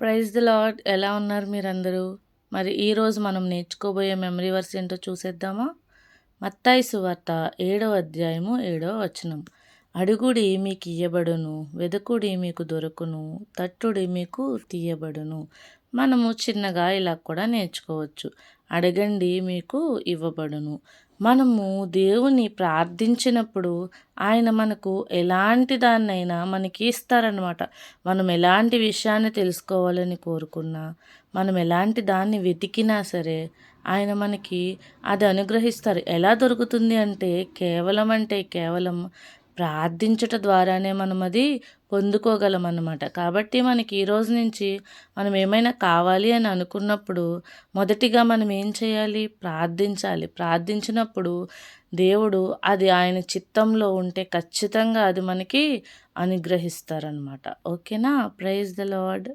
Praise the lord. ఎలా ఉన్నారు మీరందరూ? మరి ఈరోజు మనం నేర్చుకోబోయే మెమరీ వర్స్ ఏంటో చూసేద్దామా? మత్తాయి సువార్త 7వ అధ్యాయము 7వ వచనం. అడుగుడి మీకు ఇయ్యబడును, వెదకుడి మీకు దొరకును, తట్టుడి మీకు తీయబడును. మనము చిన్నగా ఇలా కూడా నేర్చుకోవచ్చు. అడగండి మీకు ఇవ్వబడును. మనము దేవుని ప్రార్థించినప్పుడు ఆయన మనకు ఎలాంటి దాన్నైనా మనకి ఇస్తారనమాట. మనం ఎలాంటి విషయాన్ని తెలుసుకోవాలని కోరుకున్నా, మనం ఎలాంటి దాన్ని వెతికినా సరే ఆయన మనకి అది అనుగ్రహిస్తారు. ఎలా దొరుకుతుంది అంటే కేవలం ప్రార్థించుట ద్వారానే మనం అది పొందుకోగలమన్నమాట. కాబట్టి మనకి ఈ రోజు నుంచి మనం ఏమైనా కావాలి అని అనుకున్నప్పుడు మొదటిగా మనం ఏం చేయాలి? ప్రార్థించాలి. ప్రార్థించినప్పుడు దేవుడు అది ఆయన చిత్తంలో ఉంటే ఖచ్చితంగా అది మనకి అనుగ్రహిస్తారనమాట. ఓకేనా? Praise the lord.